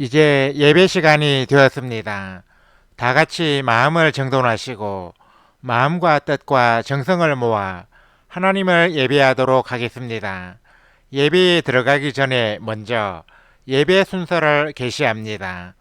이제 예배 시간이 되었습니다. 다 같이 마음을 정돈하시고 마음과 뜻과 정성을 모아 하나님을 예배하도록 하겠습니다. 예배에 들어가기 전에 먼저 예배 순서를 게시합니다.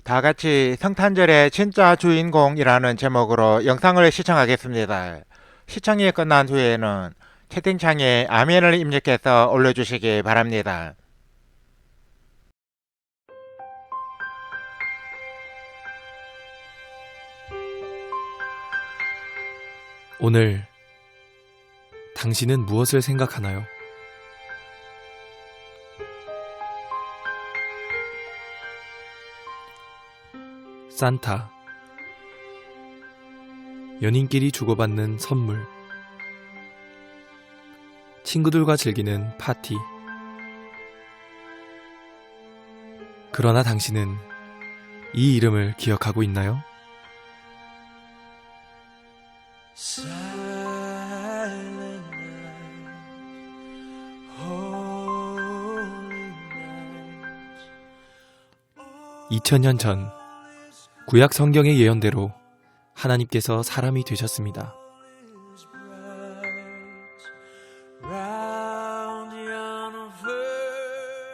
다 같이 성탄절의 진짜 주인공이라는 제목으로 영상을 시청하겠습니다. 시청이 끝난 후에는 채팅창에 아멘을 입력해서 올려주시기 바랍니다. 오늘 당신은 무엇을 생각하나요? 산타, 연인끼리 주고받는 선물, 친구들과 즐기는 파티. 그러나 당신은 이 이름을 기억하고 있나요? Silent night, holy night. 2000년 전 구약 성경의 예언대로 하나님께서 사람이 되셨습니다.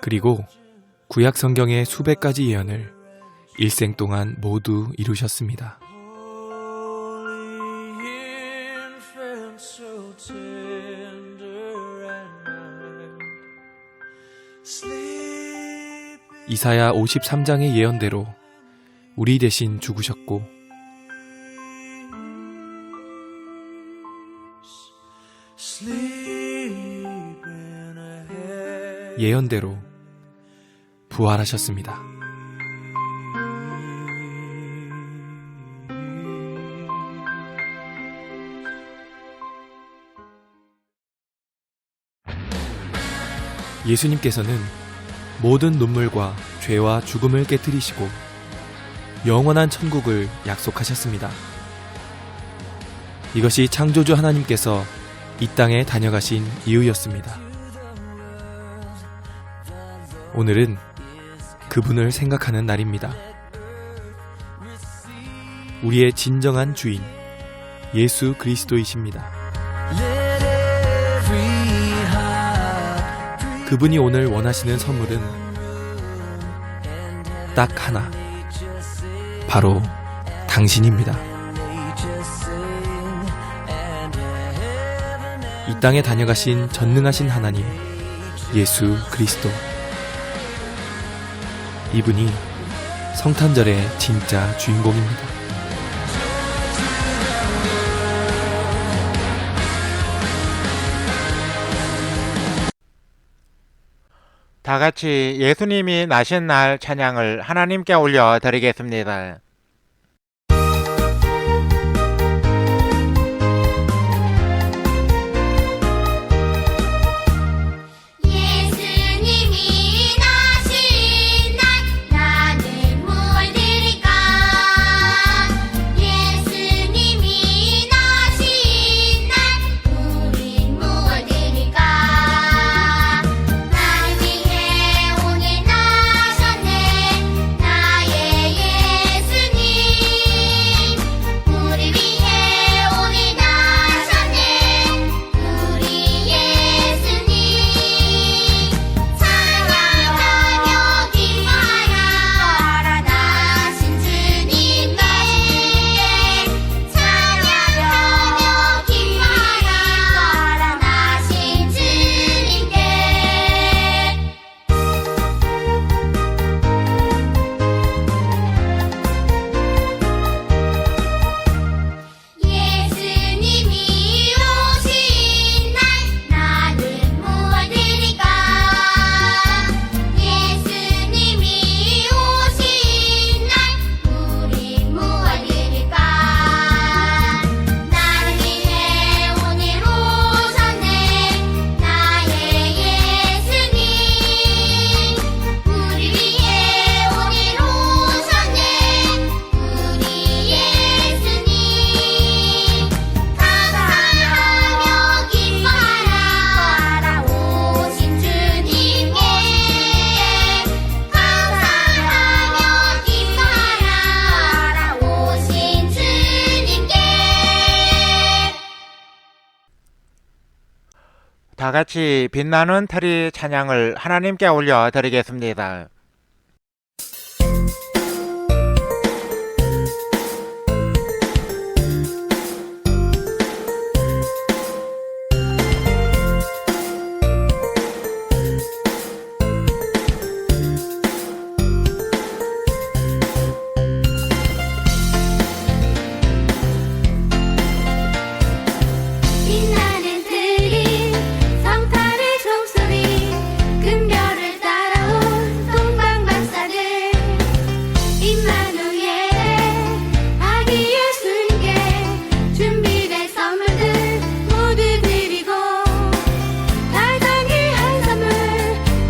그리고 구약 성경의 수백 가지 예언을 일생 동안 모두 이루셨습니다. 이사야 53장의 예언대로 우리 대신 죽으셨고 예언대로 부활하셨습니다. 예수님께서는 모든 눈물과 죄와 죽음을 깨뜨리시고 영원한 천국을 약속하셨습니다. 이것이 창조주 하나님께서 이 땅에 다녀가신 이유였습니다. 오늘은 그분을 생각하는 날입니다. 우리의 진정한 주인, 예수 그리스도이십니다. 그분이 오늘 원하시는 선물은 딱 하나, 바로 당신입니다. 이 땅에 다녀가신 전능하신 하나님, 예수 그리스도. 이분이 성탄절의 진짜 주인공입니다. 다 같이 예수님이 나신 날 찬양을 하나님께 올려 드리겠습니다. 예수님이 나신 날 나는 무엇을 드릴까? 예수님이 나신 날 우린 무엇을 드릴까? 나를 위해 오늘 나셨네 나의 예수 다 같이 빛나는 트리 찬양을 하나님께 올려 드리겠습니다. 빛나는 트리 성탄의 종소리 금별을 따라온 동방박사들 임마누엘 아기 예수님께 준비된 선물들 모두 드리고 가장 귀한 선물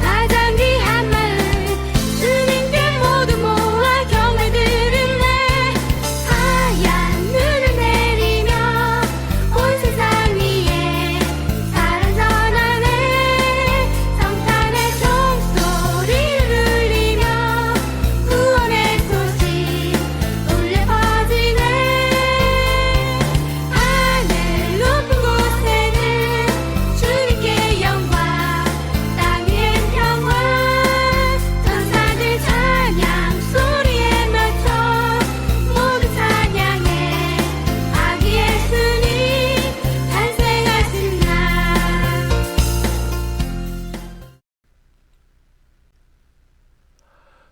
가장 귀한 마음 주님께 모두 모아 경을 드리네 하얀 눈을 내리며 온 세상 위에 사랑 전하네 성탄의 종소리를 울리며 구원의 소식 울려 퍼지네 하늘 높은 곳에는 주님께 영광 땅 위엔 평화 천사들 찬양 소리에 맞춰 모두 찬양해 아기 예수님 탄생하신 날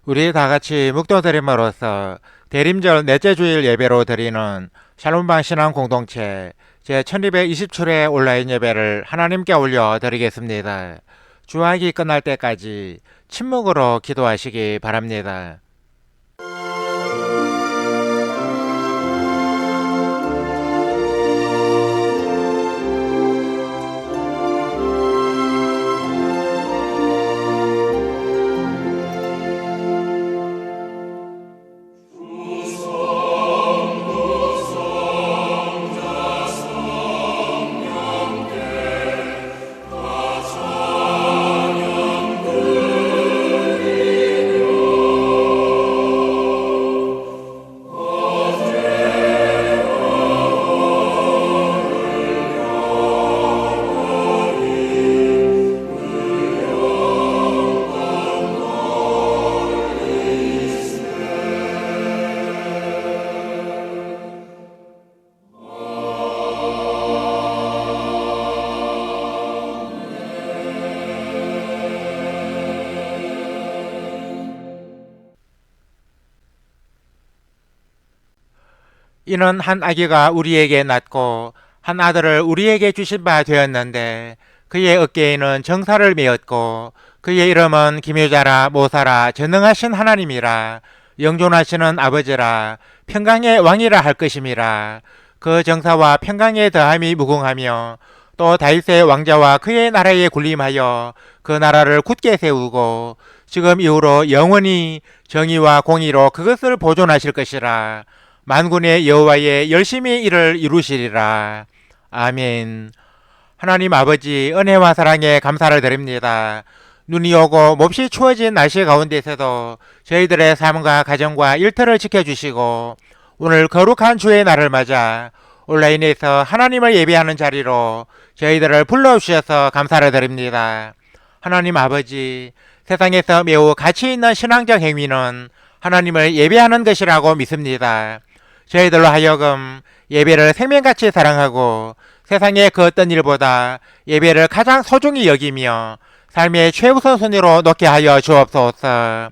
우리 다 같이 묵도드림으로써 대림절 넷째 주일 예배로 드리는 샬롬방 신앙 공동체 제 1227회 온라인 예배를 하나님께 올려 드리겠습니다. 주학이 끝날 때까지 침묵으로 기도하시기 바랍니다. 이는 한 아기가 우리에게 낳고 한 아들을 우리에게 주신 바 되었는데 그의 어깨에는 정사를 메었고 그의 이름은 기묘자라 모사라 전능하신 하나님이라 영존하시는 아버지라 평강의 왕이라 할 것임이라. 그 정사와 평강의 더함이 무궁하며 또 다윗의 왕자와 그의 나라에 군림하여 그 나라를 굳게 세우고 지금 이후로 영원히 정의와 공의로 그것을 보존하실 것이라. 만군의 여호와의 열심히 이를 이루시리라. 아멘. 하나님 아버지 은혜와 사랑에 감사를 드립니다. 눈이 오고 몹시 추워진 날씨 가운데서도 저희들의 삶과 가정과 일터를 지켜주시고 오늘 거룩한 주의 날을 맞아 온라인에서 하나님을 예배하는 자리로 저희들을 불러주셔서 감사를 드립니다. 하나님 아버지, 세상에서 매우 가치 있는 신앙적 행위는 하나님을 예배하는 것이라고 믿습니다. 저희들로 하여금 예배를 생명같이 사랑하고 세상의 그 어떤 일보다 예배를 가장 소중히 여기며 삶의 최우선 순위로 놓게 하여 주옵소서.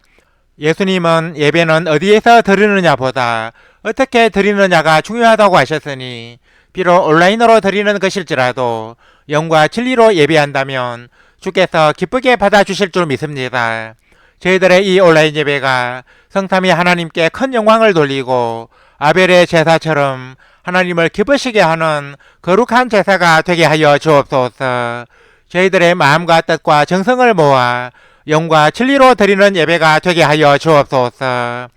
예수님은 예배는 어디에서 드리느냐보다 어떻게 드리느냐가 중요하다고 하셨으니 비록 온라인으로 드리는 것일지라도 영과 진리로 예배한다면 주께서 기쁘게 받아주실 줄 믿습니다. 저희들의 이 온라인 예배가 성삼위 하나님께 큰 영광을 돌리고 아벨의 제사처럼 하나님을 기쁘시게 하는 거룩한 제사가 되게 하여 주옵소서. 저희들의 마음과 뜻과 정성을 모아 영과 진리로 드리는 예배가 되게 하여 주옵소서.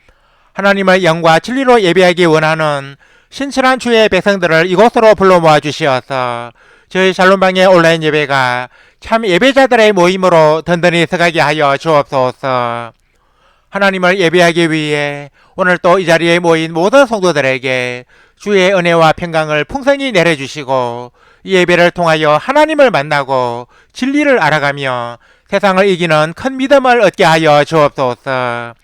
하나님을 영과 진리로 예배하기 원하는 신실한 주의 백성들을 이곳으로 불러 모아 주시어서 저희 샬롬방의 온라인 예배가 참 예배자들의 모임으로 든든히 서가게 하여 주옵소서. 하나님을 예배하기 위해 오늘 또 이 자리에 모인 모든 성도들에게 주의 은혜와 평강을 풍성히 내려주시고 이 예배를 통하여 하나님을 만나고 진리를 알아가며 세상을 이기는 큰 믿음을 얻게 하여 주옵소서.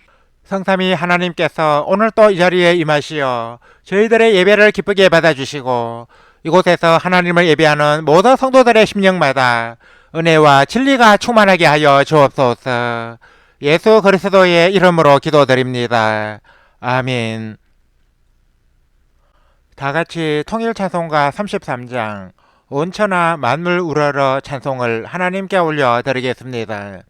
성삼위 하나님께서 오늘 또 이 자리에 임하시어 저희들의 예배를 기쁘게 받아주시고 이곳에서 하나님을 예배하는 모든 성도들의 심령마다 은혜와 진리가 충만하게 하여 주옵소서. 예수 그리스도의 이름으로 기도드립니다. 아멘. 다같이 통일찬송가 33장 온천하 만물 우러러 찬송을 하나님께 올려드리겠습니다.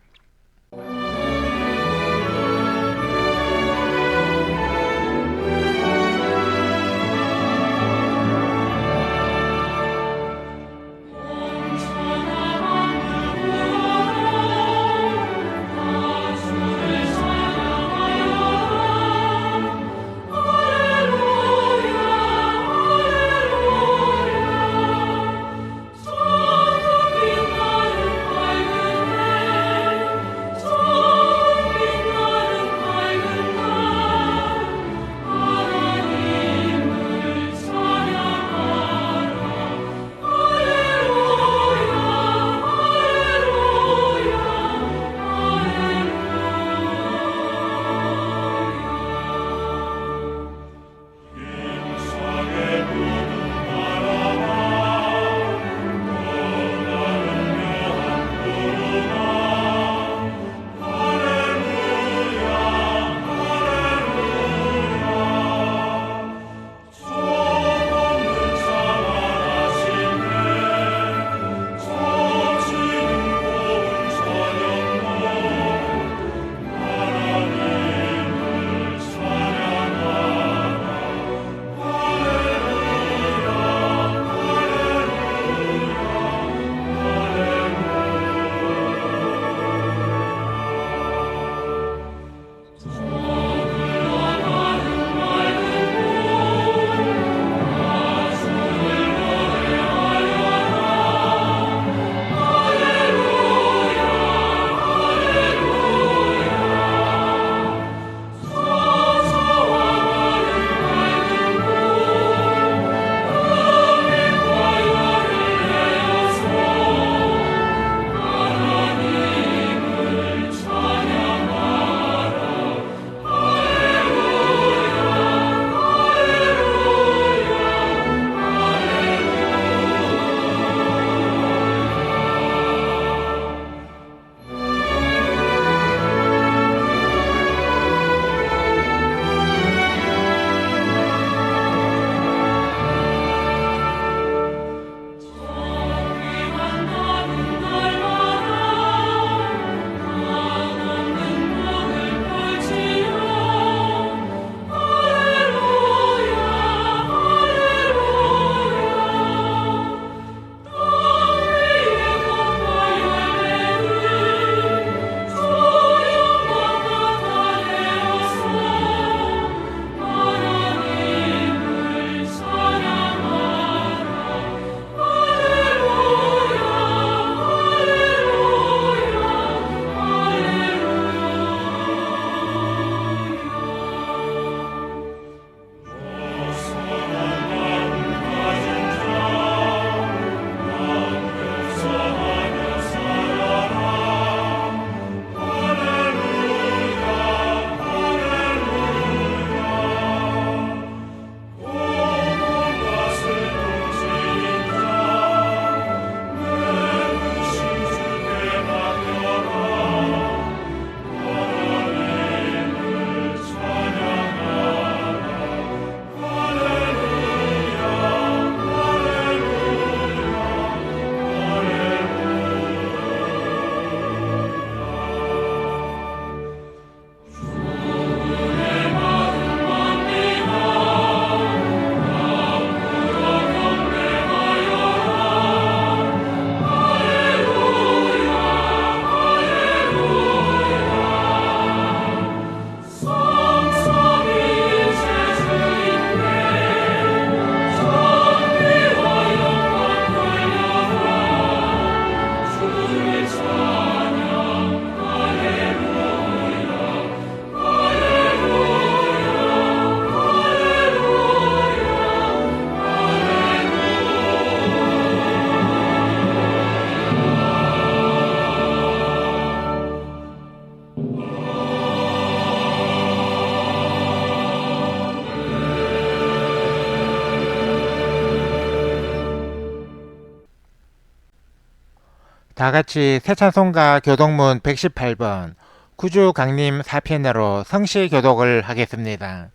다 같이 새찬송가 교독문 118번 구주 강림 4편으로 성시 교독을 하겠습니다.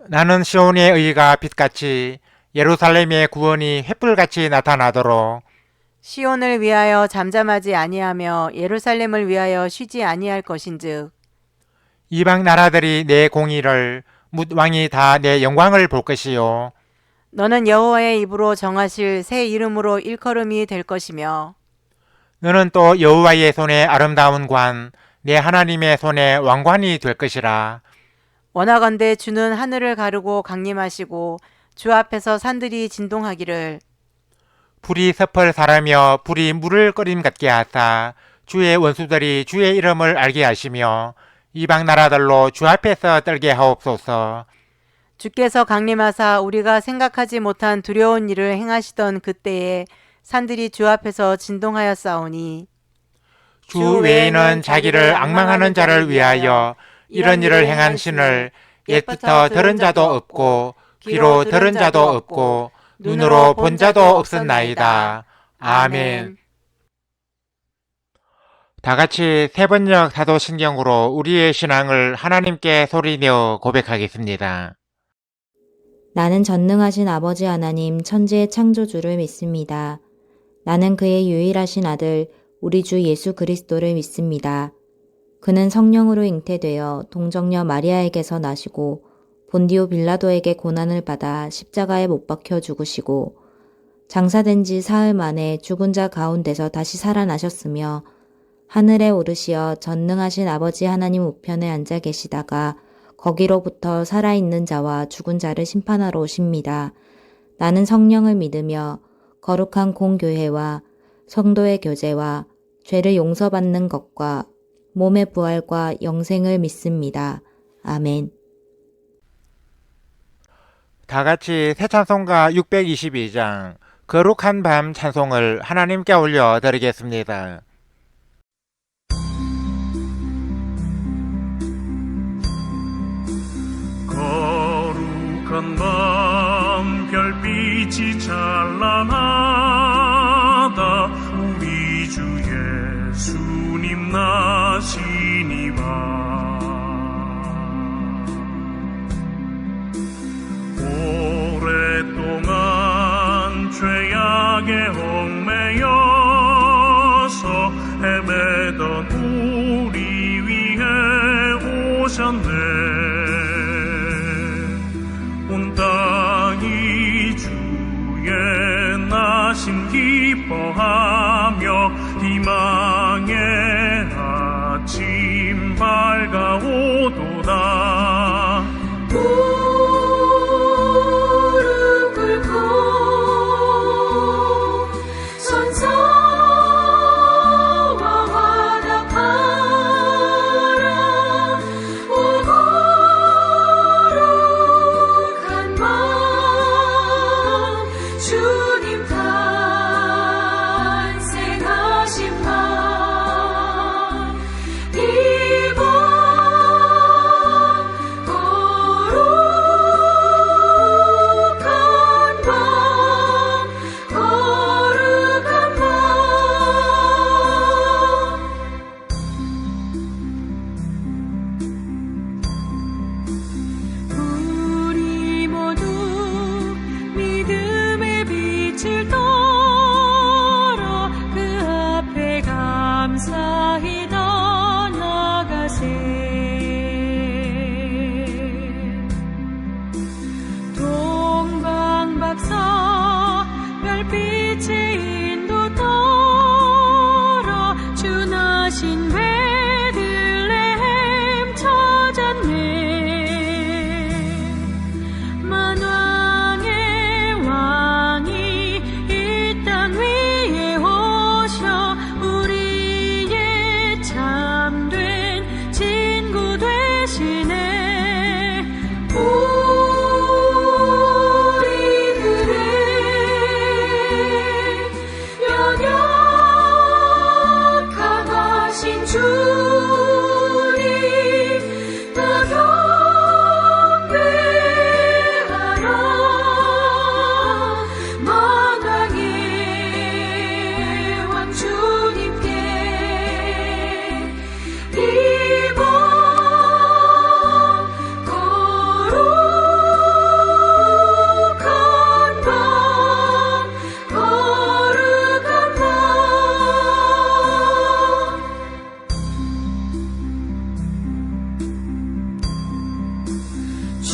나는 시온의 의가 빛같이 예루살렘의 구원이 횃불같이 나타나도록 시온을 위하여 잠잠하지 아니하며 예루살렘을 위하여 쉬지 아니할 것인즉 이방 나라들이 내 공의를 뭇 왕이 다 내 영광을 볼 것이요 너는 여호와의 입으로 정하실 새 이름으로 일컬음이 될 것이며 너는 또 여호와의 손에 아름다운 관 내 하나님의 손에 왕관이 될 것이라. 원하건대 주는 하늘을 가르고 강림하시고 주 앞에서 산들이 진동하기를 불이 섭을 사라며 불이 물을 끓임 같게 하사 주의 원수들이 주의 이름을 알게 하시며 이방 나라들로 주 앞에서 떨게 하옵소서. 주께서 강림하사 우리가 생각하지 못한 두려운 일을 행하시던 그때에 산들이 주 앞에서 진동하였사오니 주 외에는 자기를 앙망하는 자를 위하여 이런 일을 행한 신을 옛부터 들은 자도 없고 귀로 들은 자도 없고 눈으로 본 자도 없었나이다. 아멘. 다 같이 세번역 사도신경으로 우리의 신앙을 하나님께 소리내어 고백하겠습니다. 나는 전능하신 아버지 하나님 천지의 창조주를 믿습니다. 나는 그의 유일하신 아들 우리 주 예수 그리스도를 믿습니다. 그는 성령으로 잉태되어 동정녀 마리아에게서 나시고 본디오 빌라도에게 고난을 받아 십자가에 못 박혀 죽으시고 장사된 지 사흘 만에 죽은 자 가운데서 다시 살아나셨으며 하늘에 오르시어 전능하신 아버지 하나님 우편에 앉아 계시다가 거기로부터 살아있는 자와 죽은 자를 심판하러 오십니다. 나는 성령을 믿으며 거룩한 공교회와 성도의 교제와 죄를 용서받는 것과 몸의 부활과 영생을 믿습니다. 아멘. 다 같이 새 찬송가 622장 거룩한 밤 찬송을 하나님께 올려드리겠습니다. 거룩한 밤 별빛이 찬란하다 우리 주 예수님 나시니와 오랫동안 죄악에 얽매여서 헤매던 우리 위해 오셨네. 온 땅이 주의 나심 기뻐하며 희망의 아침 밝아오도다. 무릎 꿇고 천사와 화답하라. 오 거룩한 밤 주님 탄생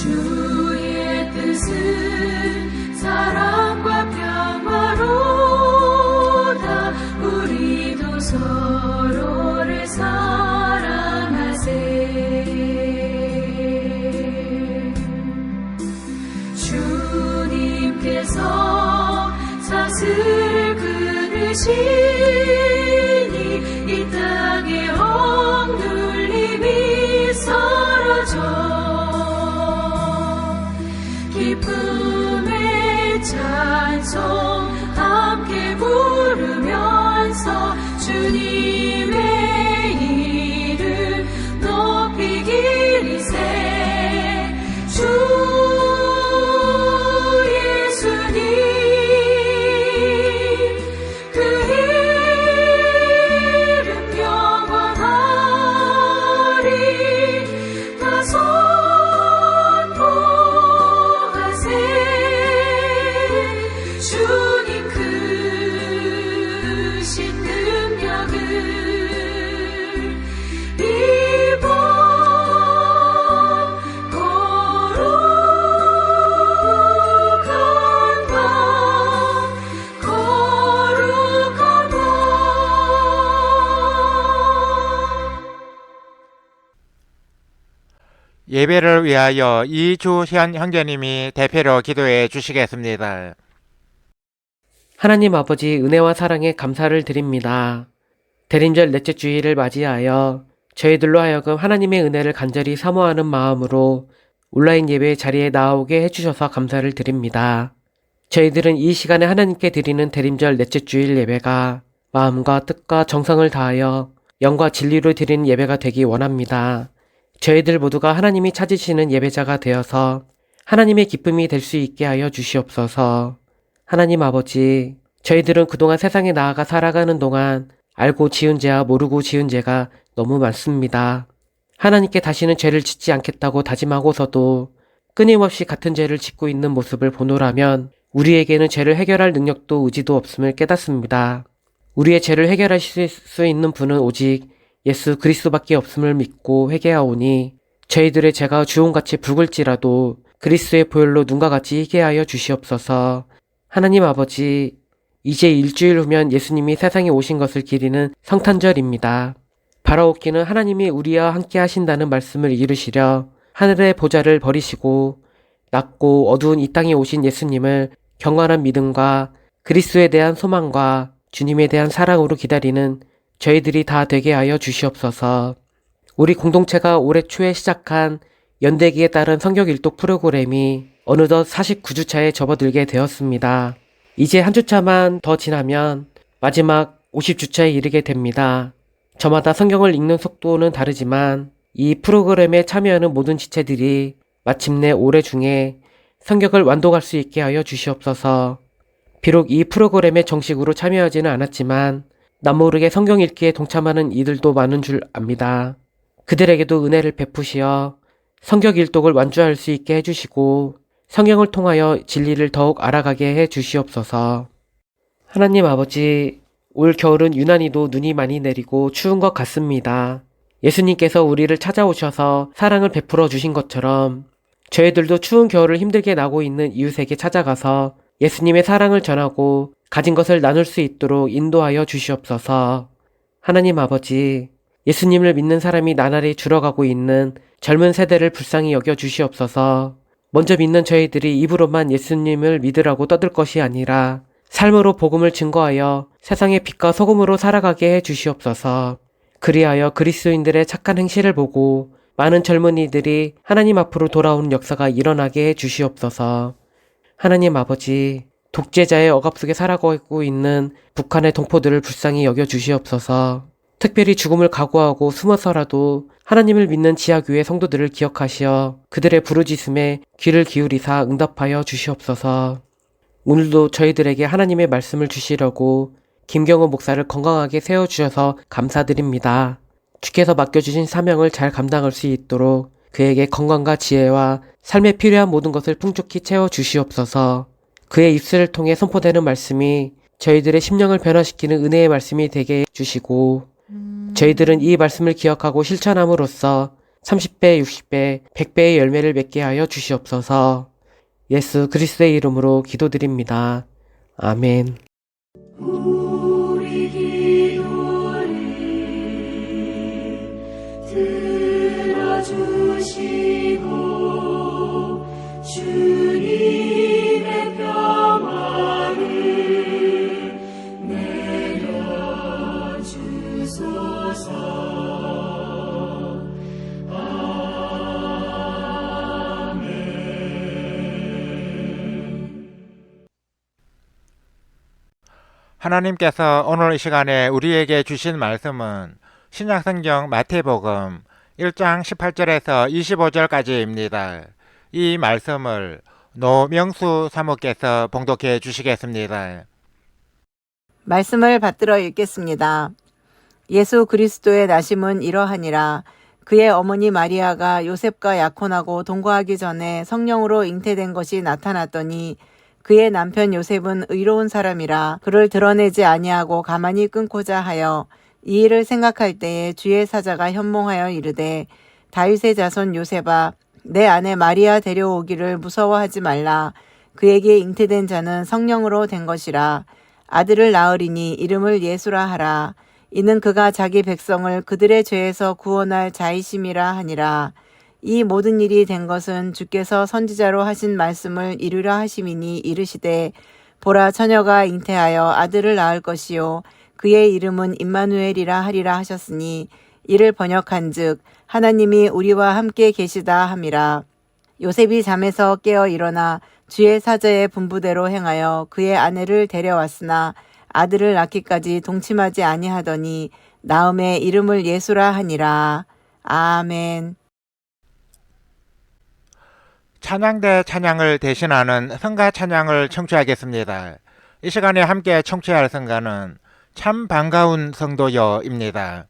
주의 뜻은 사랑과 평화로다. 우리도 서로를 사랑하세. 주님께서 사슬을 끊으시니 이 땅의 억눌림이 사라져 기쁨의 찬송 함께 부르면서 주님의 이름 높이 기리세. 주 예수님 그 이름 영원하리. 다 선포하세. 주님 크신 능력을 이번 거룩한 밤 거룩한 밤. 예배를 위하여 이주현 형제님이 대표로 기도해 주시겠습니다. 하나님 아버지 은혜와 사랑에 감사를 드립니다. 대림절 넷째 주일을 맞이하여 저희들로 하여금 하나님의 은혜를 간절히 사모하는 마음으로 온라인 예배 자리에 나오게 해주셔서 감사를 드립니다. 저희들은 이 시간에 하나님께 드리는 대림절 넷째 주일 예배가 마음과 뜻과 정성을 다하여 영과 진리로 드리는 예배가 되기 원합니다. 저희들 모두가 하나님이 찾으시는 예배자가 되어서 하나님의 기쁨이 될 수 있게 하여 주시옵소서. 하나님 아버지, 저희들은 그동안 세상에 나아가 살아가는 동안 알고 지은 죄와 모르고 지은 죄가 너무 많습니다. 하나님께 다시는 죄를 짓지 않겠다고 다짐하고서도 끊임없이 같은 죄를 짓고 있는 모습을 보노라면 우리에게는 죄를 해결할 능력도 의지도 없음을 깨닫습니다. 우리의 죄를 해결하실 수 있는 분은 오직 예수 그리스도밖에 없음을 믿고 회개하오니 저희들의 죄가 주홍같이 붉을지라도 그리스도의 보혈로 눈과 같이 희게 하여 주시옵소서. 하나님 아버지, 이제 일주일 후면 예수님이 세상에 오신 것을 기리는 성탄절입니다. 바라옵기는 하나님이 우리와 함께 하신다는 말씀을 이루시려 하늘의 보좌를 버리시고 낮고 어두운 이 땅에 오신 예수님을 경건한 믿음과 그리스도에 대한 소망과 주님에 대한 사랑으로 기다리는 저희들이 다 되게 하여 주시옵소서. 우리 공동체가 올해 초에 시작한 연대기에 따른 성경 일독 프로그램이 어느덧 49주차에 접어들게 되었습니다. 이제 한 주차만 더 지나면 마지막 50주차에 이르게 됩니다. 저마다 성경을 읽는 속도는 다르지만 이 프로그램에 참여하는 모든 지체들이 마침내 올해 중에 성경을 완독할 수 있게 하여 주시옵소서. 비록 이 프로그램에 정식으로 참여하지는 않았지만 남모르게 성경 읽기에 동참하는 이들도 많은 줄 압니다. 그들에게도 은혜를 베푸시어 성경 일독을 완주할 수 있게 해주시고 성경을 통하여 진리를 더욱 알아가게 해 주시옵소서. 하나님 아버지, 올 겨울은 유난히도 눈이 많이 내리고 추운 것 같습니다. 예수님께서 우리를 찾아오셔서 사랑을 베풀어 주신 것처럼 저희들도 추운 겨울을 힘들게 나고 있는 이웃에게 찾아가서 예수님의 사랑을 전하고 가진 것을 나눌 수 있도록 인도하여 주시옵소서. 하나님 아버지, 예수님을 믿는 사람이 나날이 줄어가고 있는 젊은 세대를 불쌍히 여겨 주시옵소서. 먼저 믿는 저희들이 입으로만 예수님을 믿으라고 떠들 것이 아니라 삶으로 복음을 증거하여 세상의 빛과 소금으로 살아가게 해 주시옵소서. 그리하여 그리스도인들의 착한 행실을 보고 많은 젊은이들이 하나님 앞으로 돌아오는 역사가 일어나게 해 주시옵소서. 하나님 아버지, 독재자의 억압 속에 살아가고 있는 북한의 동포들을 불쌍히 여겨 주시옵소서. 특별히 죽음을 각오하고 숨어서라도 하나님을 믿는 지하교회 성도들을 기억하시어 그들의 부르짖음에 귀를 기울이사 응답하여 주시옵소서. 오늘도 저희들에게 하나님의 말씀을 주시려고 김경호 목사를 건강하게 세워주셔서 감사드립니다. 주께서 맡겨주신 사명을 잘 감당할 수 있도록 그에게 건강과 지혜와 삶에 필요한 모든 것을 풍족히 채워주시옵소서. 그의 입술을 통해 선포되는 말씀이 저희들의 심령을 변화시키는 은혜의 말씀이 되게 해주시고 저희들은 이 말씀을 기억하고 실천함으로써 30배, 60배, 100배의 열매를 맺게 하여 주시옵소서. 예수 그리스도의 이름으로 기도드립니다. 아멘. 우리 기도를 들어주시고 주님의 평화를 내려주소서. 하나님께서 오늘 이 시간에 우리에게 주신 말씀은 신약성경 마태복음 1장 18절에서 25절까지입니다. 이 말씀을 노명수 사모께서 봉독해 주시겠습니다. 말씀을 받들어 읽겠습니다. 예수 그리스도의 나심은 이러하니라. 그의 어머니 마리아가 요셉과 약혼하고 동거하기 전에 성령으로 잉태된 것이 나타났더니 그의 남편 요셉은 의로운 사람이라 그를 드러내지 아니하고 가만히 끊고자 하여 이 일을 생각할 때에 주의 사자가 현몽하여 이르되 다윗의 자손 요셉아 내 아내 마리아 데려오기를 무서워하지 말라. 그에게 잉태된 자는 성령으로 된 것이라. 아들을 낳으리니 이름을 예수라 하라. 이는 그가 자기 백성을 그들의 죄에서 구원할 자이심이라 하니라. 이 모든 일이 된 것은 주께서 선지자로 하신 말씀을 이루려 하심이니 이르시되 보라 처녀가 잉태하여 아들을 낳을 것이요 그의 이름은 임마누엘이라 하리라 하셨으니 이를 번역한즉 하나님이 우리와 함께 계시다 함이라. 요셉이 잠에서 깨어 일어나 주의 사자의 분부대로 행하여 그의 아내를 데려왔으나 아들을 낳기까지 동침하지 아니하더니 나음에 이름을 예수라 하니라. 아멘. 찬양대 찬양을 대신하는 성가 찬양을 청취하겠습니다. 이 시간에 함께 청취할 성가는 참 반가운 성도여입니다.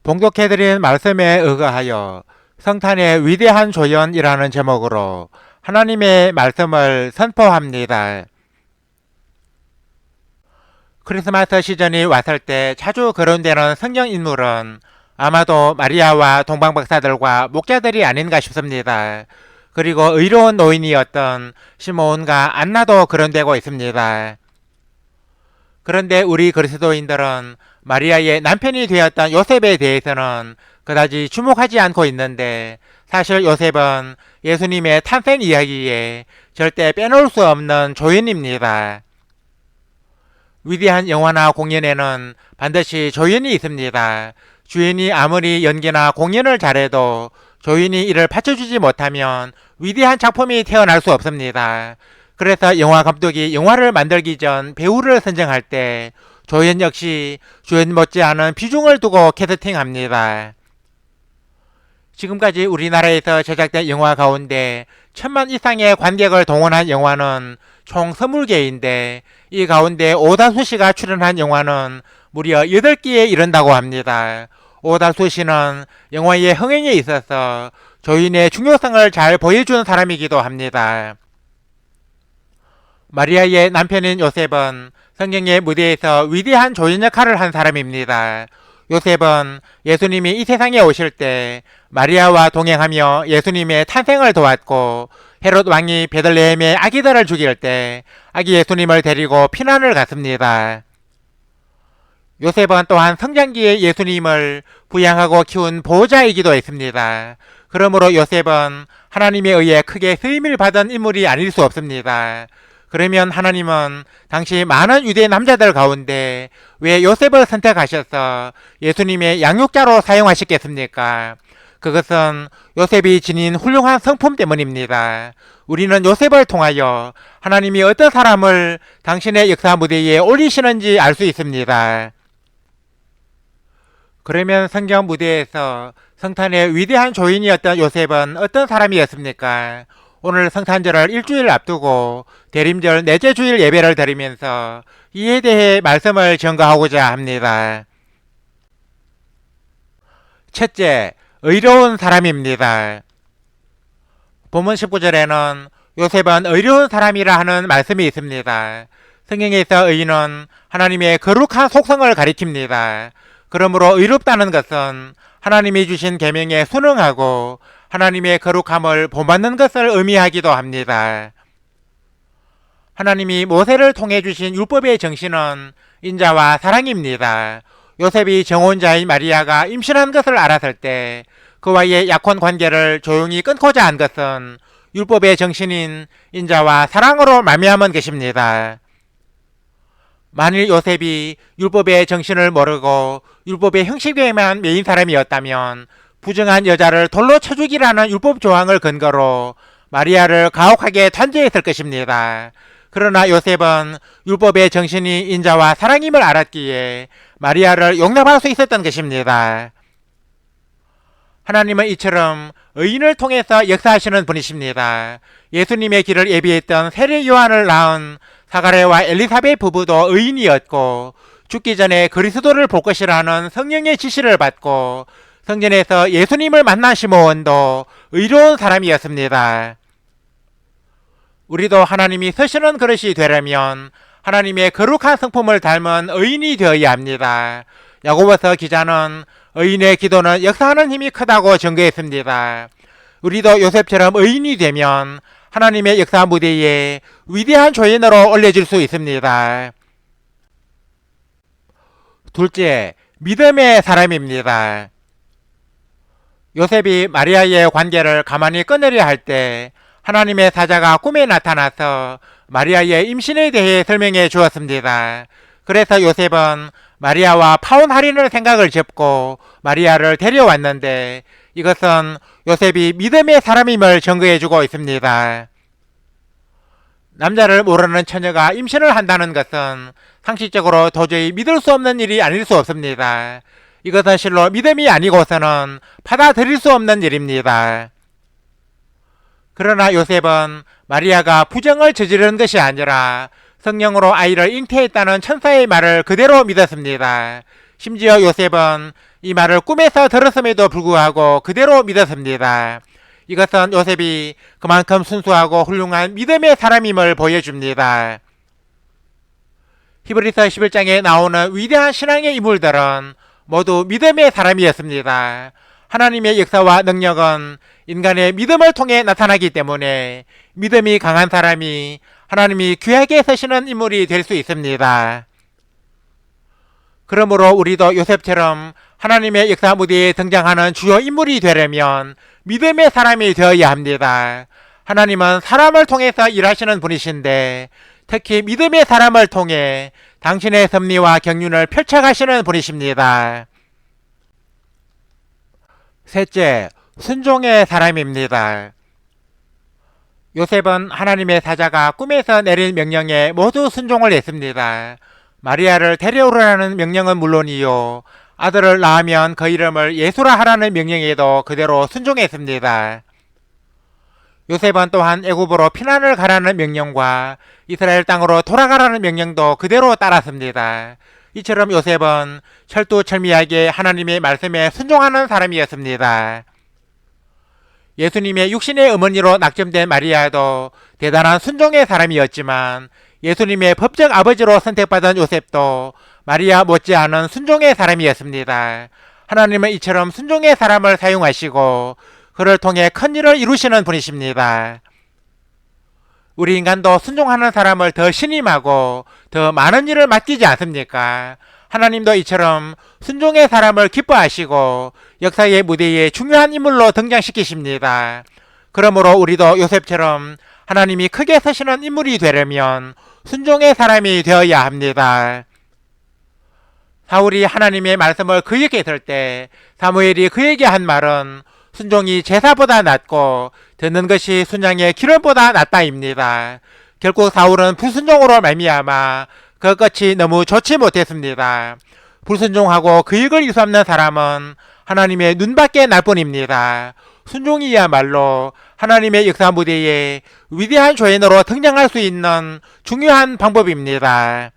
봉독해드린 말씀에 의거하여 성탄의 위대한 조연이라는 제목으로 하나님의 말씀을 선포합니다. 크리스마스 시즌이 왔을 때 자주 거론되는 성경 인물은 아마도 마리아와 동방박사들과 목자들이 아닌가 싶습니다. 그리고 의로운 노인이었던 시므온과 안나도 거론되고 있습니다. 그런데 우리 그리스도인들은 마리아의 남편이 되었던 요셉에 대해서는 그다지 주목하지 않고 있는데, 사실 요셉은 예수님의 탄생 이야기에 절대 빼놓을 수 없는 조연입니다. 위대한 영화나 공연에는 반드시 조연이 있습니다. 주연이 아무리 연기나 공연을 잘해도 조연이 이를 받쳐주지 못하면 위대한 작품이 태어날 수 없습니다. 그래서 영화 감독이 영화를 만들기 전 배우를 선정할 때 조연 역시 주연 못지않은 비중을 두고 캐스팅합니다. 지금까지 우리나라에서 제작된 영화 가운데 1000만 이상의 관객을 동원한 영화는 총 20개인데 이 가운데 오달수 씨가 출연한 영화는 무려 8개에 이른다고 합니다. 오달수 씨는 영화의 흥행에 있어서 조연의 중요성을 잘 보여주는 사람이기도 합니다. 마리아의 남편인 요셉은 성경의 무대에서 위대한 조연 역할을 한 사람입니다. 요셉은 예수님이 이 세상에 오실 때 마리아와 동행하며 예수님의 탄생을 도왔고, 헤롯 왕이 베들레헴의 아기들을 죽일 때 아기 예수님을 데리고 피난을 갔습니다. 요셉은 또한 성장기에 예수님을 부양하고 키운 보호자이기도 했습니다. 그러므로 요셉은 하나님에 의해 크게 쓰임을 받은 인물이 아닐 수 없습니다. 그러면 하나님은 당시 많은 유대 남자들 가운데 왜 요셉을 선택하셔서 예수님의 양육자로 사용하셨겠습니까? 그것은 요셉이 지닌 훌륭한 성품 때문입니다. 우리는 요셉을 통하여 하나님이 어떤 사람을 당신의 역사 무대에 올리시는지 알 수 있습니다. 그러면 성경 무대에서 성탄의 위대한 조인이었던 요셉은 어떤 사람이었습니까? 오늘 성탄절을 일주일 앞두고 대림절 넷째 주일 예배를 드리면서 이에 대해 말씀을 전가하고자 합니다. 첫째, 의로운 사람입니다. 본문 19절에는 요셉은 의로운 사람이라 하는 말씀이 있습니다. 성경에서 의인은 하나님의 거룩한 속성을 가리킵니다. 그러므로 의롭다는 것은 하나님이 주신 계명에 순응하고 하나님의 거룩함을 본받는 것을 의미하기도 합니다. 하나님이 모세를 통해 주신 율법의 정신은 인자와 사랑입니다. 요셉이 정혼자인 마리아가 임신한 것을 알았을 때 그와의 약혼 관계를 조용히 끊고자 한 것은 율법의 정신인 인자와 사랑으로 말미암은 것입니다. 만일 요셉이 율법의 정신을 모르고 율법의 형식에만 매인 사람이었다면 부정한 여자를 돌로 쳐 죽이라는 율법 조항을 근거로 마리아를 가혹하게 단죄했을 것입니다. 그러나 요셉은 율법의 정신이 인자와 사랑임을 알았기에 마리아를 용납할 수 있었던 것입니다. 하나님은 이처럼 의인을 통해서 역사하시는 분이십니다. 예수님의 길을 예비했던 세례 요한을 낳은 사가랴와 엘리사벳 부부도 의인이었고, 죽기 전에 그리스도를 볼 것이라는 성령의 지시를 받고 성전에서 예수님을 만난 시므온도 의로운 사람이었습니다. 우리도 하나님이 서시는 그릇이 되려면 하나님의 거룩한 성품을 닮은 의인이 되어야 합니다. 야고보서 기자는 의인의 기도는 역사하는 힘이 크다고 전거했습니다. 우리도 요셉처럼 의인이 되면 하나님의 역사 무대에 위대한 조연으로 올려질 수 있습니다. 둘째, 믿음의 사람입니다. 요셉이 마리아의 관계를 가만히 끊으려 할 때 하나님의 사자가 꿈에 나타나서 마리아의 임신에 대해 설명해 주었습니다. 그래서 요셉은 마리아와 파혼하려는 생각을 접고 마리아를 데려왔는데 이것은 요셉이 믿음의 사람임을 증거해 주고 있습니다. 남자를 모르는 처녀가 임신을 한다는 것은 상식적으로 도저히 믿을 수 없는 일이 아닐 수 없습니다. 이것은 실로 믿음이 아니고서는 받아들일 수 없는 일입니다. 그러나 요셉은 마리아가 부정을 저지른 것이 아니라 성령으로 아이를 잉태했다는 천사의 말을 그대로 믿었습니다. 심지어 요셉은 이 말을 꿈에서 들었음에도 불구하고 그대로 믿었습니다. 이것은 요셉이 그만큼 순수하고 훌륭한 믿음의 사람임을 보여줍니다. 히브리서 11장에 나오는 위대한 신앙의 인물들은 모두 믿음의 사람이었습니다. 하나님의 역사와 능력은 인간의 믿음을 통해 나타나기 때문에 믿음이 강한 사람이 하나님이 귀하게 쓰시는 인물이 될 수 있습니다. 그러므로 우리도 요셉처럼 하나님의 역사 무대에 등장하는 주요 인물이 되려면 믿음의 사람이 되어야 합니다. 하나님은 사람을 통해서 일하시는 분이신데 특히 믿음의 사람을 통해 당신의 섭리와 경륜을 펼쳐가시는 분이십니다. 셋째, 순종의 사람입니다. 요셉은 하나님의 사자가 꿈에서 내린 명령에 모두 순종을 했습니다. 마리아를 데려오라는 명령은 물론이요, 아들을 낳으면 그 이름을 예수라 하라는 명령에도 그대로 순종했습니다. 요셉은 또한 애굽으로 피난을 가라는 명령과 이스라엘 땅으로 돌아가라는 명령도 그대로 따랐습니다. 이처럼 요셉은 철두철미하게 하나님의 말씀에 순종하는 사람이었습니다. 예수님의 육신의 어머니로 낙점된 마리아도 대단한 순종의 사람이었지만 예수님의 법적 아버지로 선택받은 요셉도 마리아 못지않은 순종의 사람이었습니다. 하나님은 이처럼 순종의 사람을 사용하시고 그를 통해 큰 일을 이루시는 분이십니다. 우리 인간도 순종하는 사람을 더 신임하고 더 많은 일을 맡기지 않습니까? 하나님도 이처럼 순종의 사람을 기뻐하시고 역사의 무대에 중요한 인물로 등장시키십니다. 그러므로 우리도 요셉처럼 하나님이 크게 쓰시는 인물이 되려면 순종의 사람이 되어야 합니다. 사울이 하나님의 말씀을 그에게 들 때 사무엘이 그에게 한 말은 순종이 제사보다 낫고 듣는 것이 순양의 기름보다 낫다입니다. 결국 사울은 불순종으로 말미암아 그 끝이 너무 좋지 못했습니다. 불순종하고 그익을 이수없는 사람은 하나님의 눈밖에 날 뿐입니다. 순종이야말로 하나님의 역사 무대에 위대한 조인으로 등장할 수 있는 중요한 방법입니다.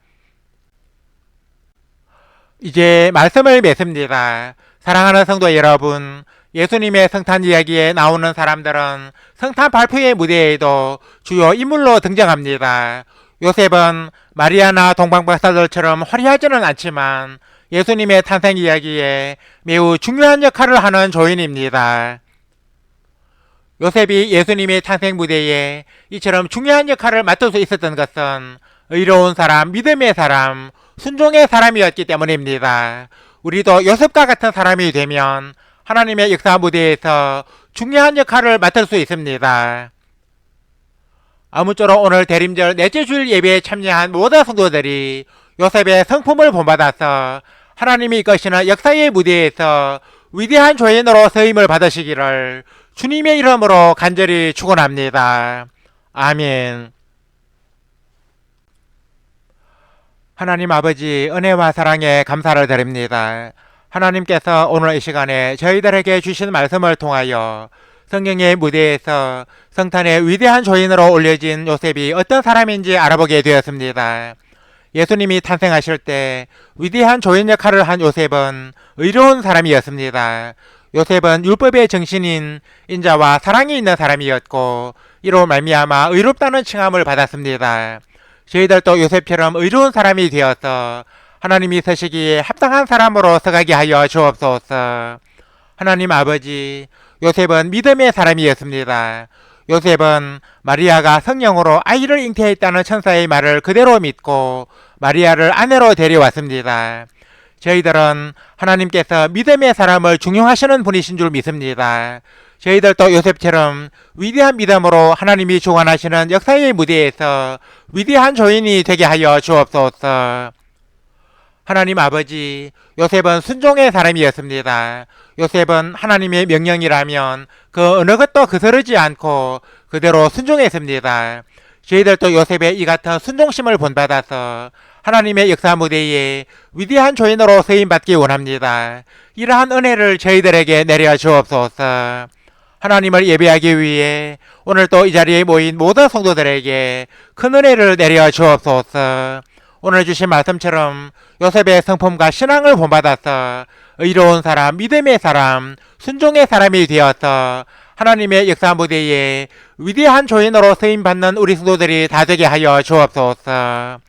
이제 말씀을 맺습니다. 사랑하는 성도 여러분, 예수님의 성탄 이야기에 나오는 사람들은 성탄 발표의 무대에도 주요 인물로 등장합니다. 요셉은 마리아나 동방박사들처럼 화려하지는 않지만 예수님의 탄생 이야기에 매우 중요한 역할을 하는 조인입니다. 요셉이 예수님의 탄생 무대에 이처럼 중요한 역할을 맡을 수 있었던 것은 의로운 사람, 믿음의 사람, 순종의 사람이었기 때문입니다. 우리도 요셉과 같은 사람이 되면 하나님의 역사 무대에서 중요한 역할을 맡을 수 있습니다. 아무쪼록 오늘 대림절 넷째 주일 예배에 참여한 모든 성도들이 요셉의 성품을 본받아서 하나님이 이끄시는 역사의 무대에서 위대한 조인으로 서임을 받으시기를 주님의 이름으로 간절히 축원합니다. 아멘. 하나님 아버지, 은혜와 사랑에 감사를 드립니다. 하나님께서 오늘 이 시간에 저희들에게 주신 말씀을 통하여 성경의 무대에서 성탄의 위대한 조인으로 올려진 요셉이 어떤 사람인지 알아보게 되었습니다. 예수님이 탄생하실 때 위대한 조인 역할을 한 요셉은 의로운 사람이었습니다. 요셉은 율법의 정신인 인자와 사랑이 있는 사람이었고 이로 말미암아 의롭다는 칭함을 받았습니다. 저희들도 요셉처럼 의로운 사람이 되어서 하나님이 서시기에 합당한 사람으로 서가게 하여 주옵소서. 하나님 아버지, 요셉은 믿음의 사람이었습니다. 요셉은 마리아가 성령으로 아이를 잉태했다는 천사의 말을 그대로 믿고 마리아를 아내로 데려왔습니다. 저희들은 하나님께서 믿음의 사람을 중용하시는 분이신 줄 믿습니다. 저희들도 요셉처럼 위대한 믿음으로 하나님이 주관하시는 역사의 무대에서 위대한 조인이 되게 하여 주옵소서. 하나님 아버지, 요셉은 순종의 사람이었습니다. 요셉은 하나님의 명령이라면 그 어느 것도 거스르지 않고 그대로 순종했습니다. 저희들도 요셉의 이 같은 순종심을 본받아서 하나님의 역사 무대에 위대한 조인으로 세임받기 원합니다. 이러한 은혜를 저희들에게 내려 주옵소서. 하나님을 예배하기 위해 오늘 또 이 자리에 모인 모든 성도들에게 큰 은혜를 내려 주옵소서. 오늘 주신 말씀처럼 요셉의 성품과 신앙을 본받아서 의로운 사람, 믿음의 사람, 순종의 사람이 되어서 하나님의 역사 무대에 위대한 조인으로 쓰임받는 우리 성도들이 다 되게 하여 주옵소서.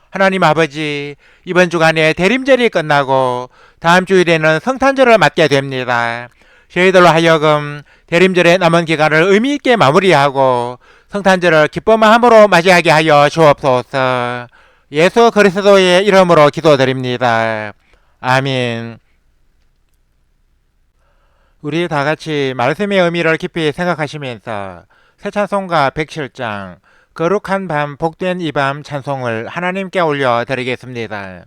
하나님 아버지, 이번 주간에 대림절이 끝나고 다음 주일에는 성탄절을 맞게 됩니다. 저희들로 하여금 대림절의 남은 기간을 의미있게 마무리하고 성탄절을 기쁜 마음으로 맞이하게 하여 주옵소서. 예수 그리스도의 이름으로 기도드립니다. 아멘. 우리 다 같이 말씀의 의미를 깊이 생각하시면서 새 찬송가 107장 거룩한 밤 복된 이 밤 찬송을 하나님께 올려드리겠습니다.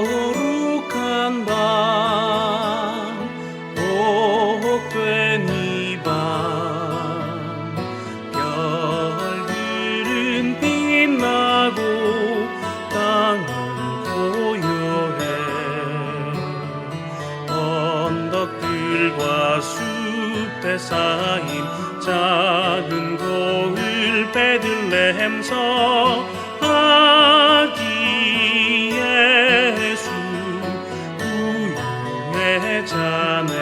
거룩한 밤 복된 이 밤 별들은 빛나고 땅은 고요해 언덕들과 숲에 쌓인 작은 고을 베들레헴서 아기 예수 우유의 자네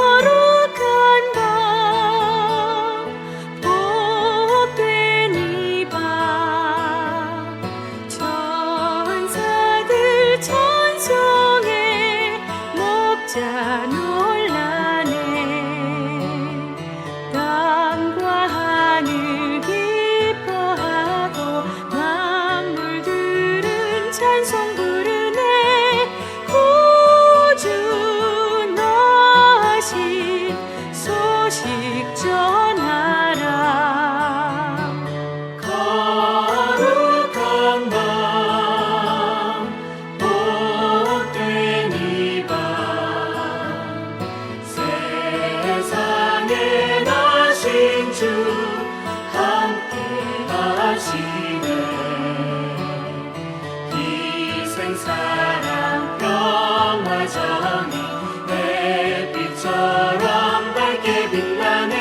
거룩한 밤 복된 이 밤 천사들 찬송해 목자 놀라네 땅과 하늘 기뻐하고 만물들은 찬송 부르네 구주 나신 소식 전하라 거룩한 밤 복된 이 밤 세상에 나신 주 함께 하시네 희생 사랑 평화 정의 햇빛처럼 밝게 빛나네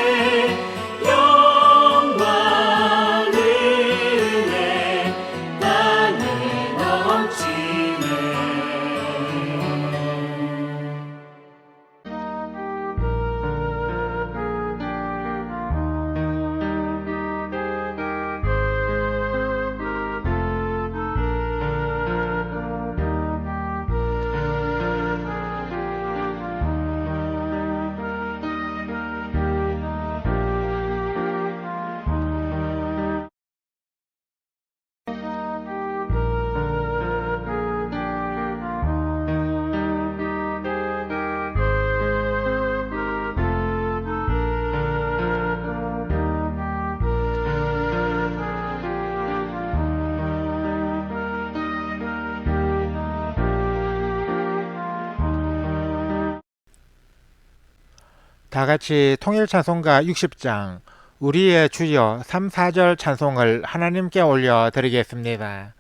영광 은혜 땅에 넘치네 다 같이 통일 찬송가 60장 우리의 주여 3, 4절 찬송을 하나님께 올려드리겠습니다.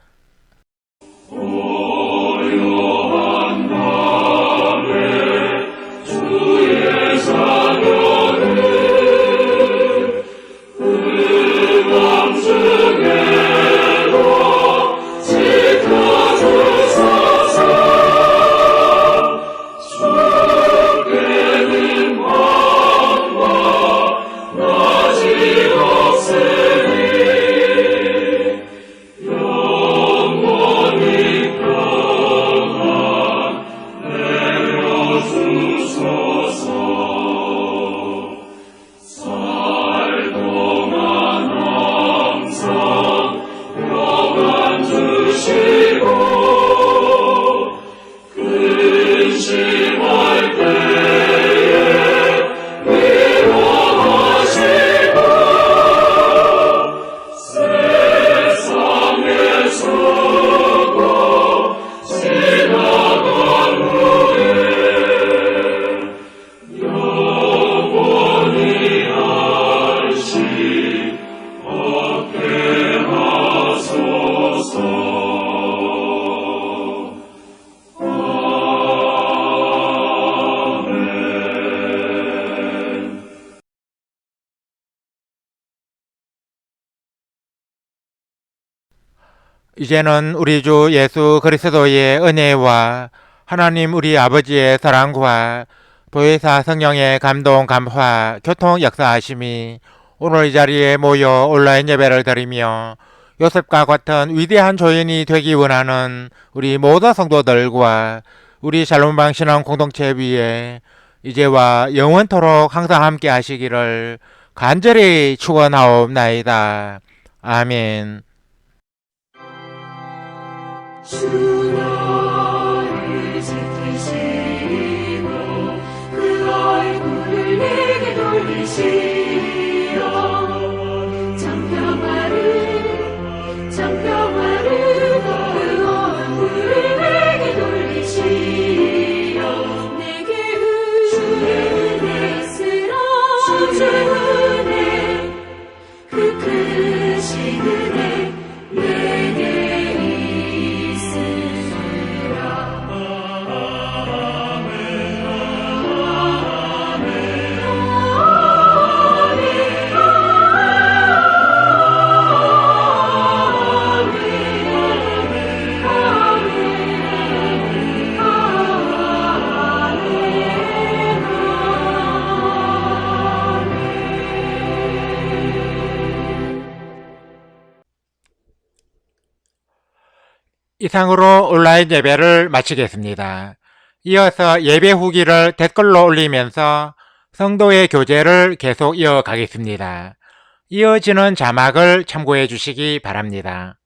영원히 이제는 우리 주 예수 그리스도의 은혜와 하나님 우리 아버지의 사랑과 보혜사 성령의 감동, 감화, 교통 역사하심이 오늘 이 자리에 모여 온라인 예배를 드리며 요셉과 같은 위대한 조인이 되기 원하는 우리 모든 성도들과 우리 샬롬방 신앙 공동체 위에 이제와 영원토록 항상 함께 하시기를 간절히 축원하옵나이다. 아멘. 주 너를 지키시고 그 얼굴을 내게 돌리시어 장평화를 그 얼굴을 내게 돌리시어 내게 주의 은혜 쓰라 주의 은혜 그 크신 은혜 내게 있으리라. 이상으로 온라인 예배를 마치겠습니다. 이어서 예배 후기를 댓글로 올리면서 성도의 교제를 계속 이어가겠습니다. 이어지는 자막을 참고해 주시기 바랍니다.